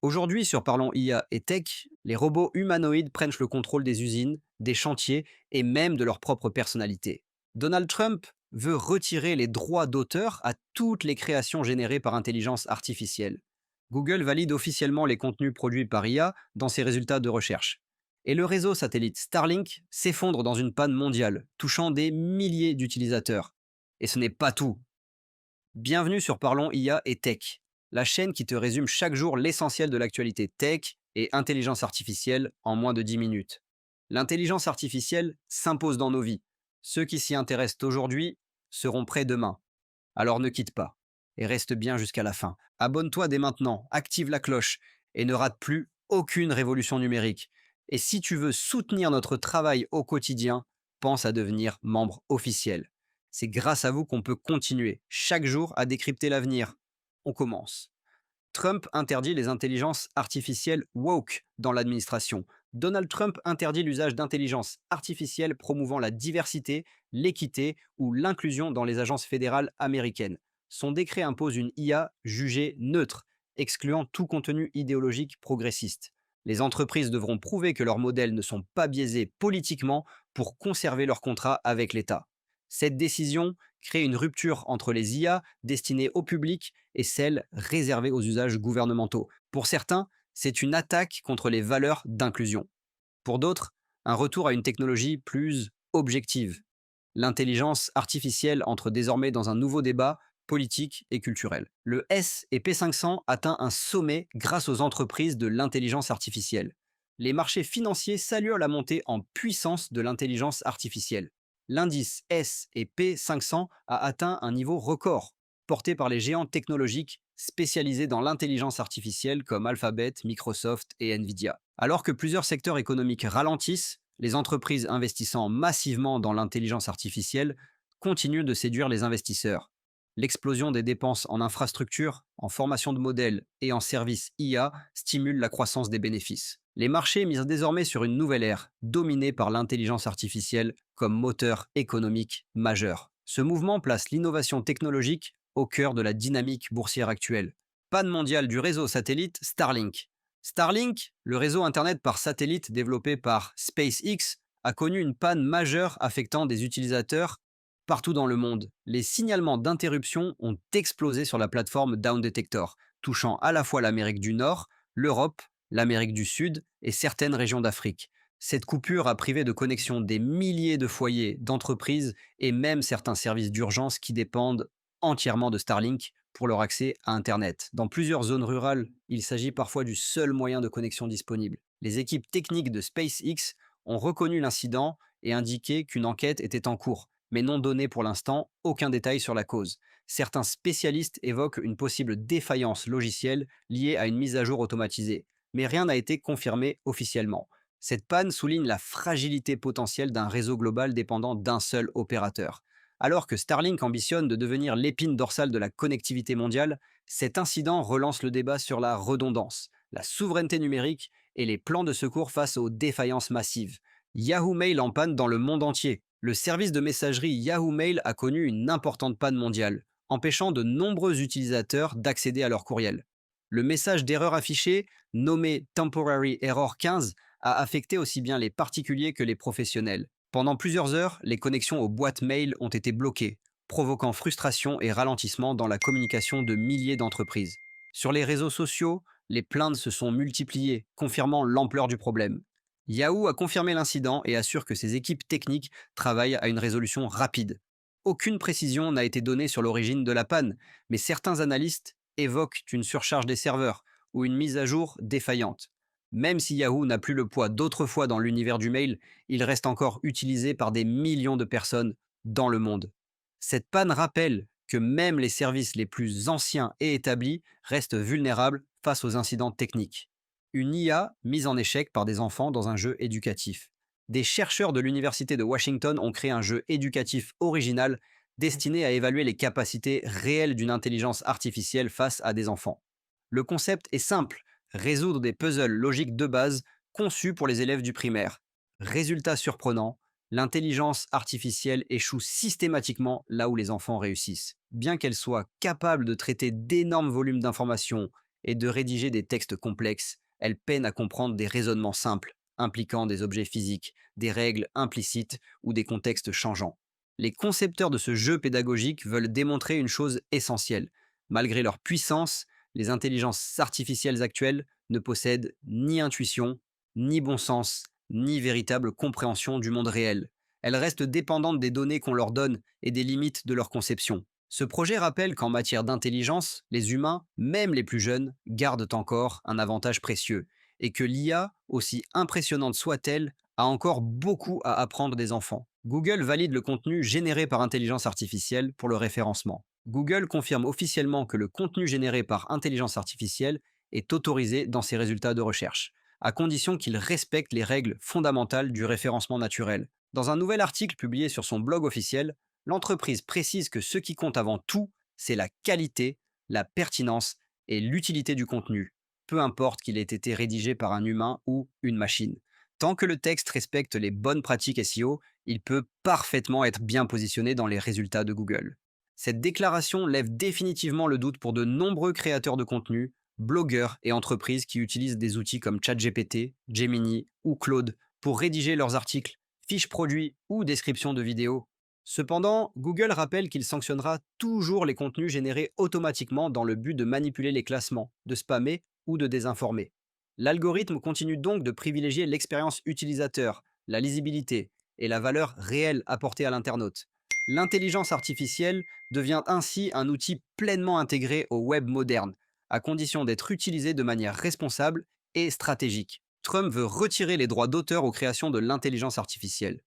Aujourd'hui, sur Parlons IA et Tech, les robots humanoïdes prennent le contrôle des usines, des chantiers et même de leur propre personnalité. Donald Trump veut retirer les droits d'auteur à toutes les créations générées par intelligence artificielle. Google valide officiellement les contenus produits par IA dans ses résultats de recherche. Et le réseau satellite Starlink s'effondre dans une panne mondiale, touchant des milliers d'utilisateurs. Et ce n'est pas tout. Bienvenue sur Parlons IA et Tech, la chaîne qui te résume chaque jour l'essentiel de l'actualité tech et intelligence artificielle en moins de 10 minutes. L'intelligence artificielle s'impose dans nos vies. Ceux qui s'y intéressent aujourd'hui seront prêts demain. Alors ne quitte pas et reste bien jusqu'à la fin. Abonne-toi dès maintenant, active la cloche et ne rate plus aucune révolution numérique. Et si tu veux soutenir notre travail au quotidien, pense à devenir membre officiel. C'est grâce à vous qu'on peut continuer chaque jour à décrypter l'avenir. On commence. Trump interdit les intelligences artificielles woke dans l'administration. Donald Trump interdit l'usage d'intelligence artificielle promouvant la diversité, l'équité ou l'inclusion dans les agences fédérales américaines. Son décret impose une IA jugée neutre, excluant tout contenu idéologique progressiste. Les entreprises devront prouver que leurs modèles ne sont pas biaisés politiquement pour conserver leur contrat avec l'État. Cette décision crée une rupture entre les IA destinées au public et celles réservées aux usages gouvernementaux. Pour certains, c'est une attaque contre les valeurs d'inclusion. Pour d'autres, un retour à une technologie plus objective. L'intelligence artificielle entre désormais dans un nouveau débat politique et culturel. Le S&P 500 atteint un sommet grâce aux entreprises de l'intelligence artificielle. Les marchés financiers saluent la montée en puissance de l'intelligence artificielle. L'indice S&P 500 a atteint un niveau record, porté par les géants technologiques spécialisés dans l'intelligence artificielle comme Alphabet, Microsoft et Nvidia. Alors que plusieurs secteurs économiques ralentissent, les entreprises investissant massivement dans l'intelligence artificielle continuent de séduire les investisseurs. L'explosion des dépenses en infrastructures, en formation de modèles et en services IA stimule la croissance des bénéfices. Les marchés misent désormais sur une nouvelle ère, dominée par l'intelligence artificielle comme moteur économique majeur. Ce mouvement place l'innovation technologique au cœur de la dynamique boursière actuelle. Panne mondiale du réseau satellite Starlink. Starlink, le réseau Internet par satellite développé par SpaceX, a connu une panne majeure affectant des utilisateurs partout dans le monde. Les signalements d'interruption ont explosé sur la plateforme Down Detector, touchant à la fois l'Amérique du Nord, l'Europe, l'Amérique du Sud et certaines régions d'Afrique. Cette coupure a privé de connexion des milliers de foyers, d'entreprises et même certains services d'urgence qui dépendent entièrement de Starlink pour leur accès à Internet. Dans plusieurs zones rurales, il s'agit parfois du seul moyen de connexion disponible. Les équipes techniques de SpaceX ont reconnu l'incident et indiqué qu'une enquête était en cours, mais n'ont donné pour l'instant aucun détail sur la cause. Certains spécialistes évoquent une possible défaillance logicielle liée à une mise à jour automatisée, mais rien n'a été confirmé officiellement. Cette panne souligne la fragilité potentielle d'un réseau global dépendant d'un seul opérateur. Alors que Starlink ambitionne de devenir l'épine dorsale de la connectivité mondiale, cet incident relance le débat sur la redondance, la souveraineté numérique et les plans de secours face aux défaillances massives. Yahoo Mail en panne dans le monde entier. Le service de messagerie Yahoo Mail a connu une importante panne mondiale, empêchant de nombreux utilisateurs d'accéder à leur courriel. Le message d'erreur affiché, nommé Temporary Error 15, a affecté aussi bien les particuliers que les professionnels. Pendant plusieurs heures, les connexions aux boîtes mail ont été bloquées, provoquant frustration et ralentissement dans la communication de milliers d'entreprises. Sur les réseaux sociaux, les plaintes se sont multipliées, confirmant l'ampleur du problème. Yahoo a confirmé l'incident et assure que ses équipes techniques travaillent à une résolution rapide. Aucune précision n'a été donnée sur l'origine de la panne, mais certains analystes évoquent une surcharge des serveurs ou une mise à jour défaillante. Même si Yahoo n'a plus le poids d'autrefois dans l'univers du mail, il reste encore utilisé par des millions de personnes dans le monde. Cette panne rappelle que même les services les plus anciens et établis restent vulnérables face aux incidents techniques. Une IA mise en échec par des enfants dans un jeu éducatif. Des chercheurs de l'Université de Washington ont créé un jeu éducatif original destiné à évaluer les capacités réelles d'une intelligence artificielle face à des enfants. Le concept est simple: résoudre des puzzles logiques de base conçus pour les élèves du primaire. Résultat surprenant, l'intelligence artificielle échoue systématiquement là où les enfants réussissent. Bien qu'elle soit capable de traiter d'énormes volumes d'informations et de rédiger des textes complexes, elle peine à comprendre des raisonnements simples, impliquant des objets physiques, des règles implicites ou des contextes changeants. Les concepteurs de ce jeu pédagogique veulent démontrer une chose essentielle. Malgré leur puissance, les intelligences artificielles actuelles ne possèdent ni intuition, ni bon sens, ni véritable compréhension du monde réel. Elles restent dépendantes des données qu'on leur donne et des limites de leur conception. Ce projet rappelle qu'en matière d'intelligence, les humains, même les plus jeunes, gardent encore un avantage précieux, et que l'IA, aussi impressionnante soit-elle, a encore beaucoup à apprendre des enfants. Google valide le contenu généré par intelligence artificielle pour le référencement. Google confirme officiellement que le contenu généré par intelligence artificielle est autorisé dans ses résultats de recherche, à condition qu'il respecte les règles fondamentales du référencement naturel. Dans un nouvel article publié sur son blog officiel, l'entreprise précise que ce qui compte avant tout, c'est la qualité, la pertinence et l'utilité du contenu, peu importe qu'il ait été rédigé par un humain ou une machine. Tant que le texte respecte les bonnes pratiques SEO, il peut parfaitement être bien positionné dans les résultats de Google. Cette déclaration lève définitivement le doute pour de nombreux créateurs de contenu, blogueurs et entreprises qui utilisent des outils comme ChatGPT, Gemini ou Claude pour rédiger leurs articles, fiches produits ou descriptions de vidéos. Cependant, Google rappelle qu'il sanctionnera toujours les contenus générés automatiquement dans le but de manipuler les classements, de spammer ou de désinformer. L'algorithme continue donc de privilégier l'expérience utilisateur, la lisibilité et la valeur réelle apportée à l'internaute. L'intelligence artificielle devient ainsi un outil pleinement intégré au web moderne, à condition d'être utilisé de manière responsable et stratégique. Trump veut retirer les droits d'auteur aux créations de l'intelligence artificielle.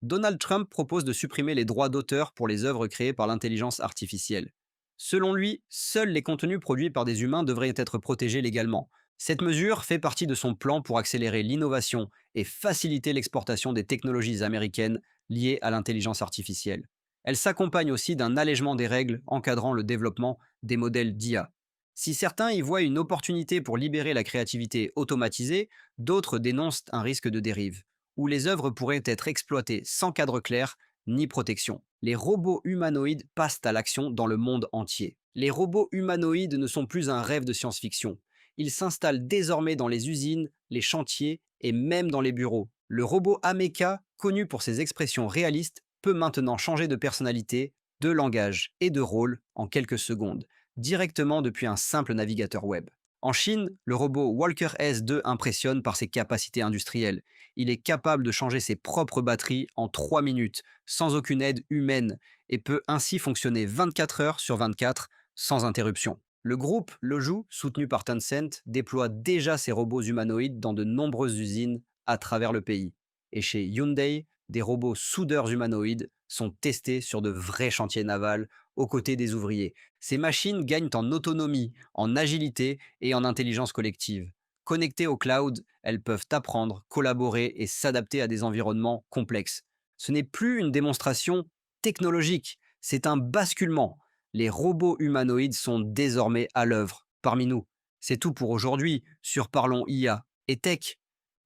Donald Trump propose de supprimer les droits d'auteur pour les œuvres créées par l'intelligence artificielle. Selon lui, seuls les contenus produits par des humains devraient être protégés légalement. Cette mesure fait partie de son plan pour accélérer l'innovation et faciliter l'exportation des technologies américaines liées à l'intelligence artificielle. Elle s'accompagne aussi d'un allègement des règles encadrant le développement des modèles d'IA. Si certains y voient une opportunité pour libérer la créativité automatisée, d'autres dénoncent un risque de dérive, où les œuvres pourraient être exploitées sans cadre clair ni protection. Les robots humanoïdes passent à l'action dans le monde entier. Les robots humanoïdes ne sont plus un rêve de science-fiction. Ils s'installent désormais dans les usines, les chantiers et même dans les bureaux. Le robot Ameca, connu pour ses expressions réalistes, peut maintenant changer de personnalité, de langage et de rôle en quelques secondes, directement depuis un simple navigateur web. En Chine, le robot Walker S2 impressionne par ses capacités industrielles. Il est capable de changer ses propres batteries en 3 minutes, sans aucune aide humaine, et peut ainsi fonctionner 24 heures sur 24 sans interruption. Le groupe Leju, soutenu par Tencent, déploie déjà ses robots humanoïdes dans de nombreuses usines à travers le pays. Et chez Hyundai, des robots soudeurs humanoïdes sont testés sur de vrais chantiers navals aux côtés des ouvriers. Ces machines gagnent en autonomie, en agilité et en intelligence collective. Connectées au cloud, elles peuvent apprendre, collaborer et s'adapter à des environnements complexes. Ce n'est plus une démonstration technologique, c'est un basculement. Les robots humanoïdes sont désormais à l'œuvre parmi nous. C'est tout pour aujourd'hui sur Parlons IA et Tech.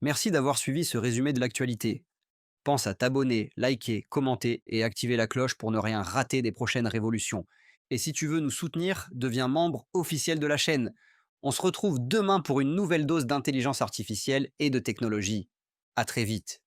Merci d'avoir suivi ce résumé de l'actualité. Pense à t'abonner, liker, commenter et activer la cloche pour ne rien rater des prochaines révolutions. Et si tu veux nous soutenir, deviens membre officiel de la chaîne. On se retrouve demain pour une nouvelle dose d'intelligence artificielle et de technologie. À très vite.